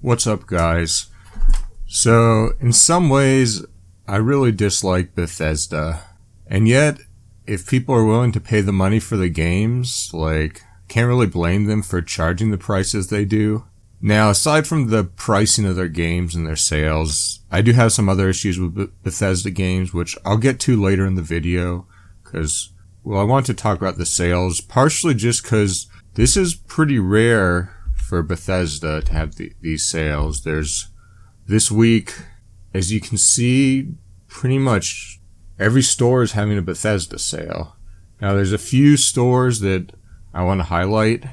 What's up, guys? So, in some ways, I really dislike Bethesda. And yet, if people are willing to pay the money for the games, can't really blame them for charging the prices they do. Now, aside from the pricing of their games and their sales, I do have some other issues with Bethesda games, which I'll get to later in the video, because, I want to talk about the sales, partially just because this is pretty rare for Bethesda to have these sales. This week, as you can see, pretty much every store is having a Bethesda sale. Now, there's a few stores that I want to highlight.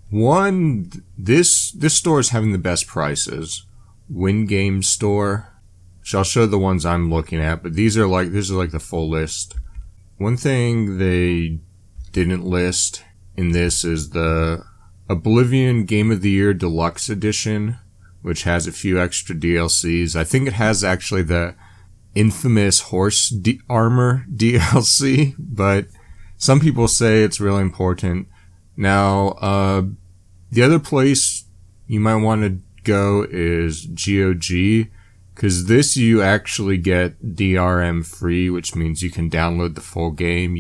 One, this store is having the best prices. Win Game Store, which I'll show the ones I'm looking at, but this is like the full list. One thing they didn't list in this is the Oblivion Game of the Year Deluxe Edition, which has a few extra DLCs. I think it has actually the infamous horse armor DLC, but some people say it's really important. Now, the other place you might want to go is GOG, because this you actually get DRM free, which means you can download the full game.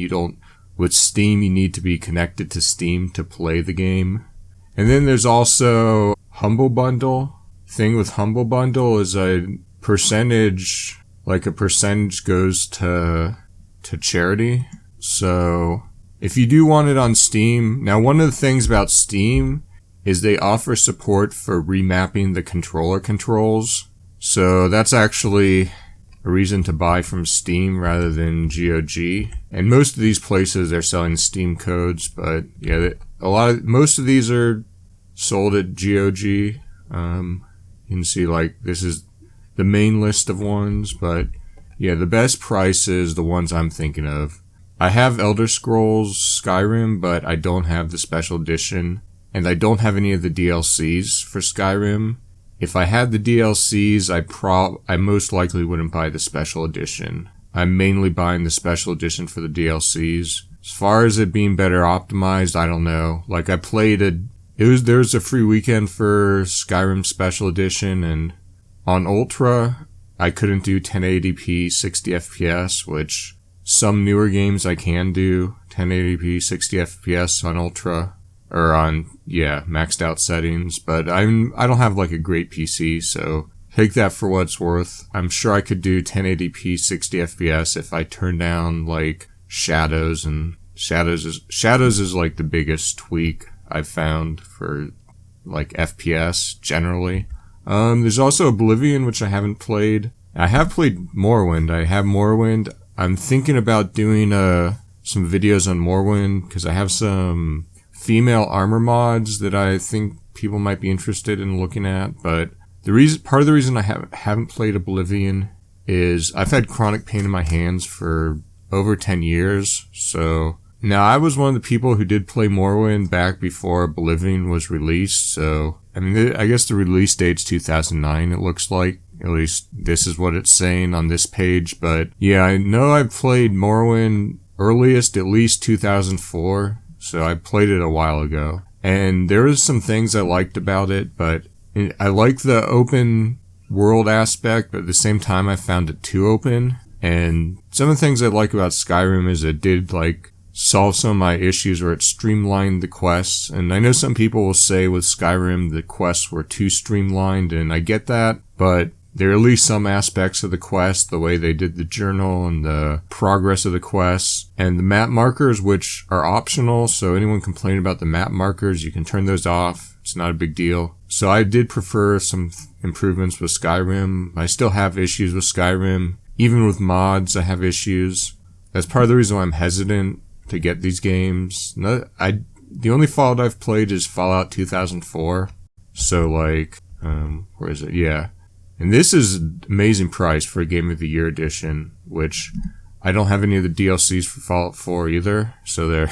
With Steam, you need to be connected to Steam to play the game. And then there's also Humble Bundle. Thing with Humble Bundle is a percentage goes to charity. So if you do want it on Steam, now one of the things about Steam is they offer support for remapping the controller controls. So that's actually a reason to buy from Steam rather than GOG. And most of these places are selling Steam codes, but yeah, most of these are sold at GOG. You can see this is the main list of ones, but yeah, the best price is the ones I'm thinking of. I have Elder Scrolls Skyrim, but I don't have the special edition, and I don't have any of the DLCs for Skyrim. If I had the DLCs, I most likely wouldn't buy the special edition. I'm mainly buying the special edition for the DLCs. As far as it being better optimized, I don't know. There was a free weekend for Skyrim Special Edition, and on Ultra, I couldn't do 1080p 60 FPS, which some newer games I can do 1080p 60 FPS on Ultra, or on, maxed out settings, but I don't have a great PC, so take that for what it's worth. I'm sure I could do 1080p 60 FPS if I turn down, shadows, and shadows is the biggest tweak I've found for FPS generally. There's also Oblivion, which I haven't played. I have played Morrowind. I have Morrowind. I'm thinking about doing some videos on Morrowind because I have some female armor mods that I think people might be interested in looking at. But part of the reason I haven't played Oblivion is I've had chronic pain in my hands for over 10 years. So now, I was one of the people who did play Morrowind back before Oblivion was released, so, I guess the release date's 2009, it looks like. At least, this is what it's saying on this page, but yeah, I know I played Morrowind earliest, at least 2004, so I played it a while ago. And there was some things I liked about it, but I like the open world aspect, but at the same time I found it too open. And some of the things I like about Skyrim is it did, solve some of my issues where it streamlined the quests. And I know some people will say with Skyrim the quests were too streamlined, and I get that, but there are at least some aspects of the quest, the way they did the journal and the progress of the quests, and the map markers, which are optional, so anyone complaining about the map markers, you can turn those off. It's not a big deal. So I did prefer some improvements with Skyrim. I still have issues with Skyrim. Even with mods, I have issues. That's part of the reason why I'm hesitant to get these games. The only Fallout I've played is Fallout 2004. So where is it? Yeah. And this is an amazing price for a Game of the Year edition, which I don't have any of the DLCs for Fallout 4 either. So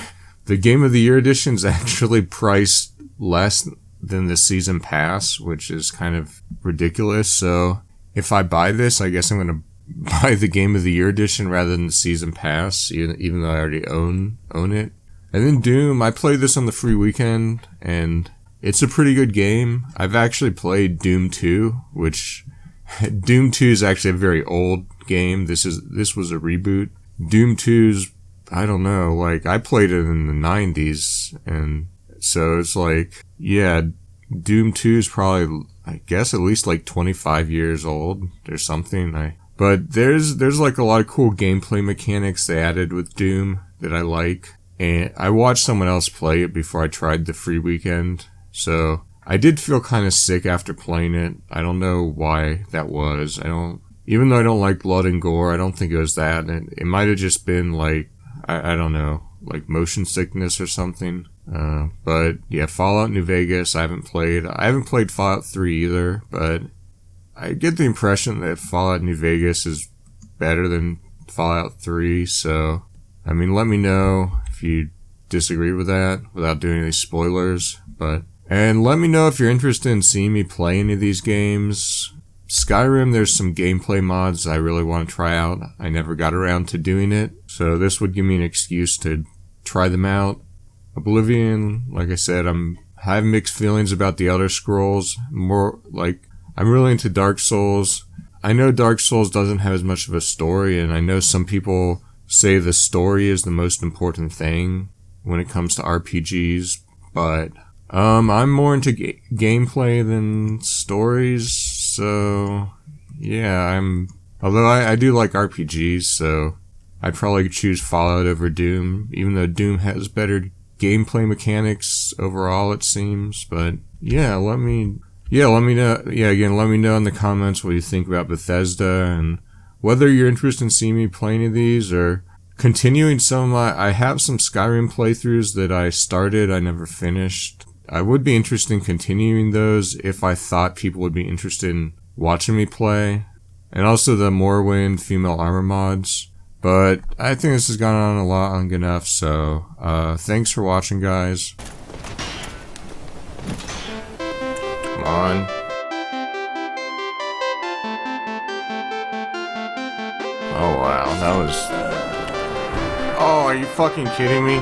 the Game of the Year edition is actually priced less than the season pass, which is kind of ridiculous. So if I buy this, I guess I'm going to buy the Game of the Year edition rather than the season pass, even though I already own it. And then Doom, I played this on the free weekend, and it's a pretty good game. I've actually played Doom 2, which Doom 2 is actually a very old game. This was a reboot. Doom 2's, I don't know, like, I played it in the 90s, and so it's like, yeah, Doom 2 is probably, I guess, at least like 25 years old or something. But there's like a lot of cool gameplay mechanics they added with Doom that I like. And I watched someone else play it before I tried the free weekend. So I did feel kind of sick after playing it. I don't know why that was. Even though I don't like blood and gore, I don't think it was that. It might have just been like, I don't know, like motion sickness or something. But yeah, Fallout New Vegas, I haven't played Fallout 3 either, but I get the impression that Fallout New Vegas is better than Fallout 3, so, I mean, let me know if you disagree with that without doing any spoilers, and let me know if you're interested in seeing me play any of these games. Skyrim, there's some gameplay mods I really want to try out. I never got around to doing it, so this would give me an excuse to try them out. Oblivion, like I said, I have mixed feelings about the Elder Scrolls. I'm really into Dark Souls. I know Dark Souls doesn't have as much of a story, and I know some people say the story is the most important thing when it comes to RPGs, but I'm more into gameplay than stories, so yeah, although I do like RPGs, so I'd probably choose Fallout over Doom, even though Doom has better gameplay mechanics overall, it seems. But yeah, let me know. Yeah, again, let me know in the comments what you think about Bethesda and whether you're interested in seeing me play any of these or continuing some. I have some Skyrim playthroughs that I started, I never finished. I would be interested in continuing those if I thought people would be interested in watching me play, and also the Morrowind female armor mods. But I think this has gone on long enough, so thanks for watching, guys. Come on. Oh wow, that was... Oh, are you fucking kidding me?